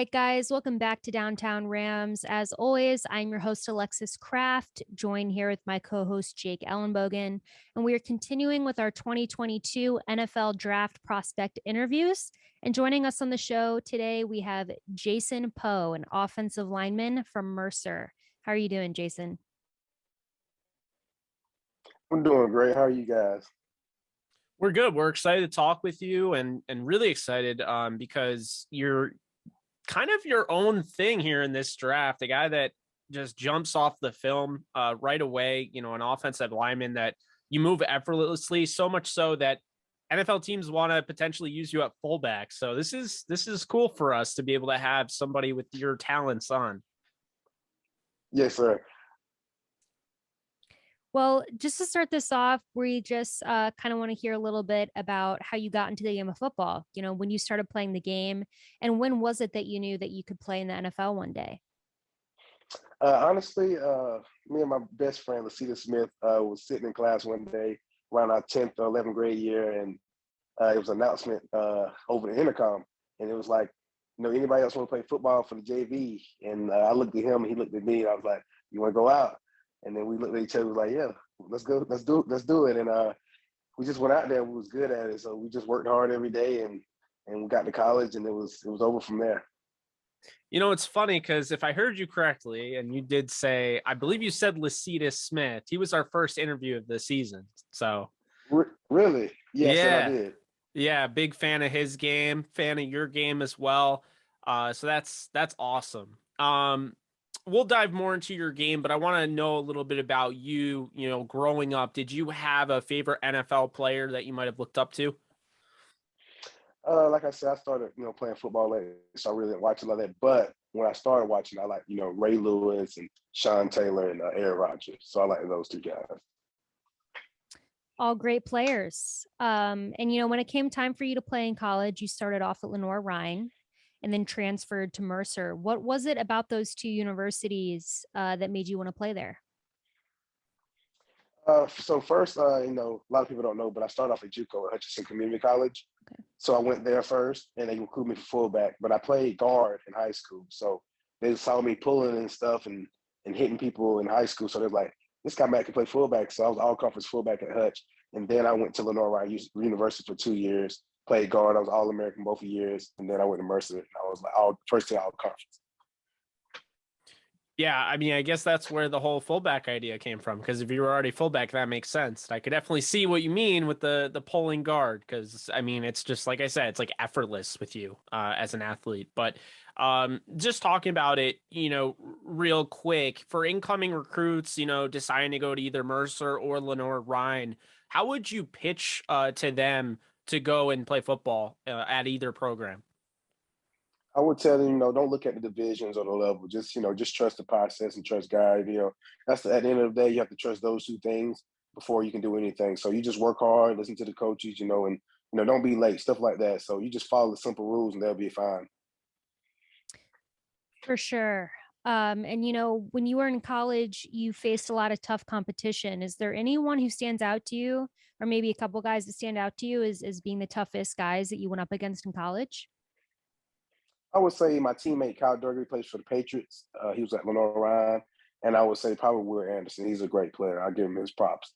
right, guys, welcome back to Downtown Rams. As always, I'm your host, Alexis Kraft, joined here with my co host, Jake Ellenbogen. And we are continuing with our 2022 NFL Draft Prospect interviews. And joining us on the show today, we have Jason Poe, an offensive lineman from Mercer. How are you doing, Jason? I'm doing great. How are you guys? We're good. We're excited to talk with you and really excited because you're kind of your own thing here in this draft, a guy that just jumps off the film right away, an offensive lineman that you move effortlessly, so much so that NFL teams want to potentially use you at fullback. So this is cool for us to be able to have somebody with your talents on. Yes, sir. Well, just to start this off, we just kind of want to hear a little bit about how you got into the game of football, when you started playing the game, and when was it that you knew that you could play in the NFL one day? Honestly, me and my best friend, Lasita Smith, was sitting in class one day around our 10th or 11th grade year, and it was an announcement over the intercom, and it was like, anybody else want to play football for the JV? And I looked at him, and he looked at me, and I was like, you want to go out? And then we looked at each other, like, yeah, let's go, let's do it. And we just went out there, and we was good at it, so we just worked hard every day, and we got to college, and it was over from there. It's funny because if I heard you correctly, and you did say, I believe you said Lasita Smith, he was our first interview of the season. So really? Yes, yeah, I did. Yeah, big fan of his game, fan of your game as well. So that's awesome. We'll dive more into your game, but I want to know a little bit about you, growing up. Did you have a favorite NFL player that you might have looked up to? Like I said, I started, playing football late, so I really didn't watch a lot of that. But when I started watching, I like, Ray Lewis and Sean Taylor and Aaron Rodgers. So I like those two guys. All great players. And when it came time for you to play in college, you started off at Lenoir-Rhyne and then transferred to Mercer. What was it about those two universities that made you want to play there? So first, a lot of people don't know, but I started off at JUCO at Hutchinson Community College. Okay. So I went there first, and they recruited me for fullback. But I played guard in high school, so they saw me pulling and stuff and hitting people in high school. So they're like, this guy might can play fullback. So I was all conference fullback at Hutch, and then I went to Lenoir-Rhyne University for 2 years. Played guard. I was All American both years, and then I went to Mercer. And I was like first team all conference. Yeah, I mean, I guess that's where the whole fullback idea came from. Because if you were already fullback, that makes sense. I could definitely see what you mean with the pulling guard. Because I mean, it's just like I said, it's like effortless with you as an athlete. But just talking about it, real quick for incoming recruits, deciding to go to either Mercer or Lenoir-Rhyne, how would you pitch to them to go and play football at either program? I would tell them, don't look at the divisions or the level. Just trust the process and trust God. That's at the end of the day, you have to trust those two things before you can do anything. So you just work hard, listen to the coaches, and don't be late, stuff like that. So you just follow the simple rules, and they'll be fine. For sure. And when you were in college, you faced a lot of tough competition. Is there anyone who stands out to you, or maybe a couple guys that stand out to you as being the toughest guys that you went up against in college? I would say my teammate Kyle Duggar plays for the Patriots. He was at Lenoir-Rhyne, and I would say probably Will Anderson. He's a great player. I'll give him his props.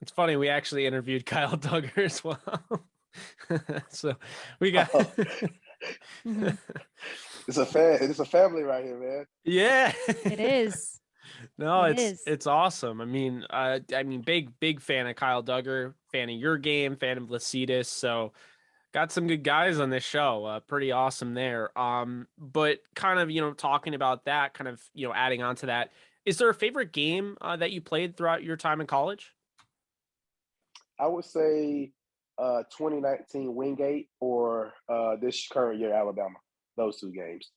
It's funny. We actually interviewed Kyle Duggar as well. So we got. It's a family right here, man. Yeah, it is. No, it's awesome. I mean, big fan of Kyle Duggar, fan of your game, fan of Lasitas. So got some good guys on this show. Pretty awesome there. But kind of, talking about that, kind of, adding on to that, is there a favorite game that you played throughout your time in college? I would say 2019 Wingate or this current year Alabama. Those two games.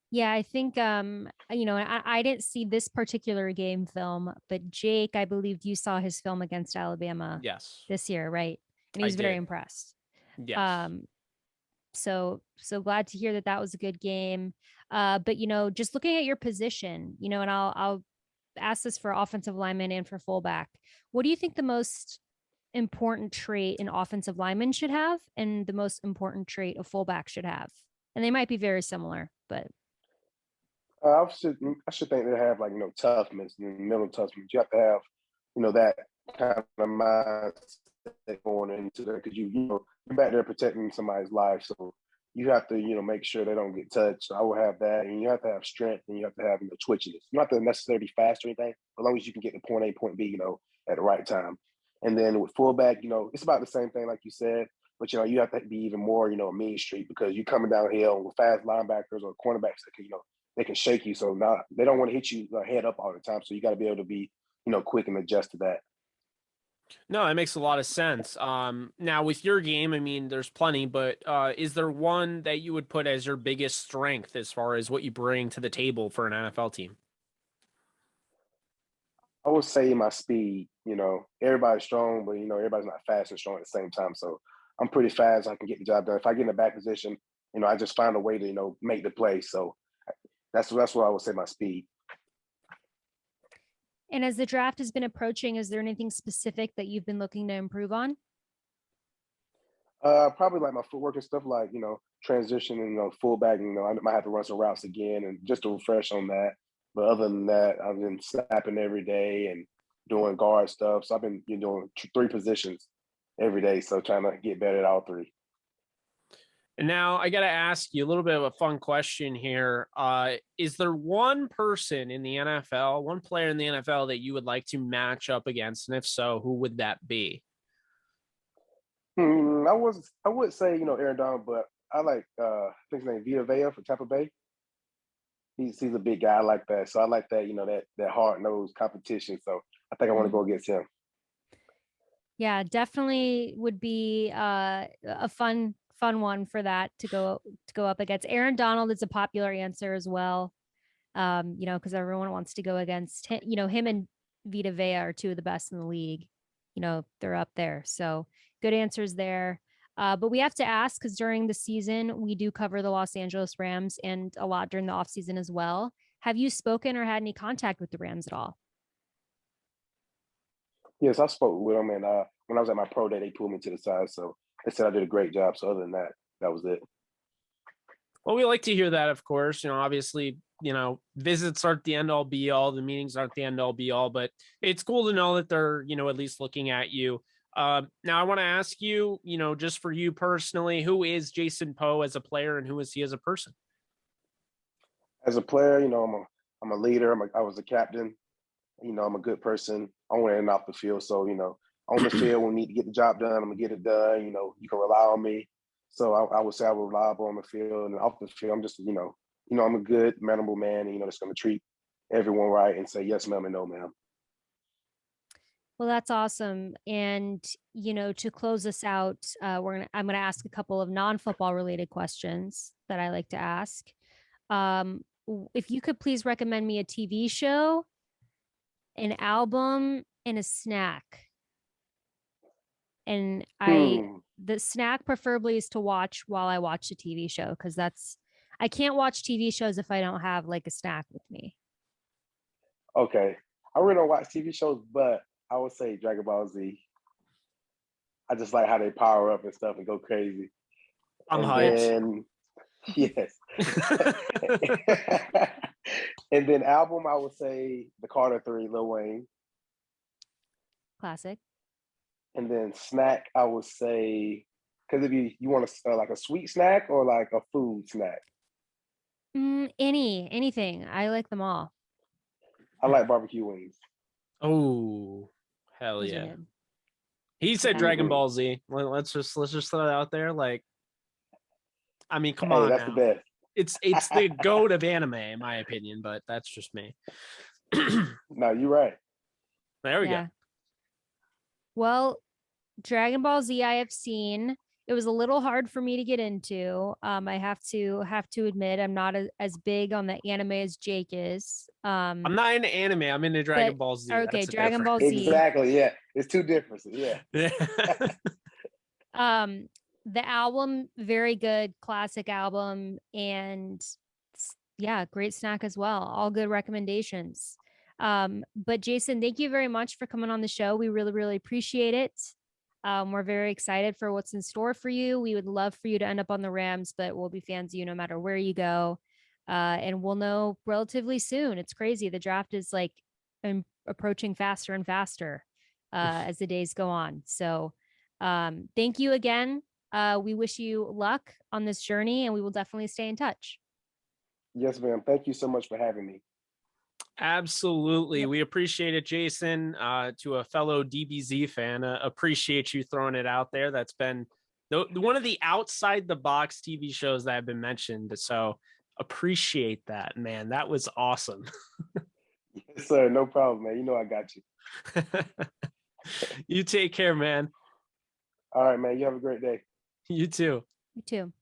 Yeah, I think I didn't see this particular game film, but Jake, I believe you saw his film against Alabama. Yes. This year, right? And he was very impressed. Yes. So glad to hear that was a good game. But just looking at your position, and I'll ask this for offensive lineman and for fullback. What do you think the most important trait an offensive lineman should have and the most important trait a fullback should have? And they might be very similar, but I should think they have, like, toughness, mental toughness. You have to have, that kind of mindset going into that, because you're back there protecting somebody's life, so you have to make sure they don't get touched. So I will have that, and you have to have strength, and you have to have twitchiness. You don't have to necessarily be fast or anything, as long as you can get to point A, point B, at the right time. And then with fullback, it's about the same thing, like you said. But you have to be even more, a mean street, because you're coming downhill with fast linebackers or cornerbacks that can, they can shake you. So now they don't want to hit you head up all the time. So you got to be able to be, quick and adjust to that. No, that makes a lot of sense. Now with your game, I mean, there's plenty, but is there one that you would put as your biggest strength as far as what you bring to the table for an NFL team? I would say my speed. Everybody's strong, but everybody's not fast and strong at the same time. So I'm pretty fast. I can get the job done. If I get in a back position, I just find a way to make the play. So that's what I would say, my speed. and as the draft has been approaching, is there anything specific that you've been looking to improve on? Probably like my footwork and stuff, like transition and fullback. I might have to run some routes again, and just to refresh on that. But other than that, I've been snapping every day and doing guard stuff. So I've been doing three positions every day. So trying to get better at all three. And now I got to ask you a little bit of a fun question here. Is there one person in the NFL, one player in the NFL that you would like to match up against? And if so, who would that be? I would say Aaron Donald, but I like I think his name Vita Vea for Tampa Bay. He's a big guy. I like that. So I like that that hard nosed competition. So I think I want to go against him. Yeah, definitely would be a fun one for that to go up against. Aaron Donald is a popular answer as well. Because everyone wants to go against him. Him and Vita Vea are two of the best in the league. They're up there. So good answers there. But we have to ask, because during the season, we do cover the Los Angeles Rams and a lot during the offseason as well. Have you spoken or had any contact with the Rams at all? Yes, I spoke with them, and when I was at my pro day, they pulled me to the side. So they said I did a great job. So other than that, that was it. Well, we like to hear that, of course. Obviously, visits aren't the end all be all. The meetings aren't the end all be all, but it's cool to know that they're, at least looking at you. Now I want to ask you, just for you personally, who is Jason Poe as a player and who is he as a person? As a player, I'm a leader. I was a captain. I'm a good person on and off the field. So, on the field, when we need to get the job done, I'm gonna get it done. You can rely on me. So I would say I'm reliable on the field, and off the field, I'm just, I'm a good, manable man, and that's gonna treat everyone right and say yes, ma'am, and no, ma'am. Well, that's awesome. And, to close us out, I'm gonna ask a couple of non-football related questions that I like to ask. If you could please recommend me a TV show, an album, and a snack. And the snack preferably is to watch while I watch the TV show, because I can't watch TV shows if I don't have like a snack with me. Okay. I really don't watch TV shows, but I would say Dragon Ball Z. I just like how they power up and stuff and go crazy. I'm hyped. Then, yes. And then album, I would say the Carter 3, Lil Wayne. Classic. And then snack, I would say, because if you want like a sweet snack or like a food snack. Anything. I like them all. I like barbecue wings. Oh, hell Those yeah! He said Dragon Ball Z. Let's just throw it out there. Like, I mean, come on, that's now. The best. It's the goat of anime, in my opinion, but that's just me. No, you're right. There we go. Well, Dragon Ball Z I have seen. It was a little hard for me to get into. I have to admit I'm not as big on the anime as Jake is. I'm not into anime. I'm into Dragon Ball Z. Okay, Dragon Ball Z. Exactly. Yeah, it's two differences. Yeah. The album, very good, classic album, and yeah, great snack as well. All good recommendations. But Jason, thank you very much for coming on the show. We really, really appreciate it. We're very excited for what's in store for you. We would love for you to end up on the Rams, but we'll be fans of you no matter where you go. And we'll know relatively soon. It's crazy. The draft is like approaching faster and faster as the days go on. So thank you again. We wish you luck on this journey, and we will definitely stay in touch. Yes, ma'am. Thank you so much for having me. Absolutely. Yep. We appreciate it, Jason. To a fellow DBZ fan, appreciate you throwing it out there. That's been one of the outside the box TV shows that have been mentioned. So appreciate that, man. That was awesome. Yes, sir. No problem, man. You know I got you. You take care, man. All right, man. You have a great day. You too. You too.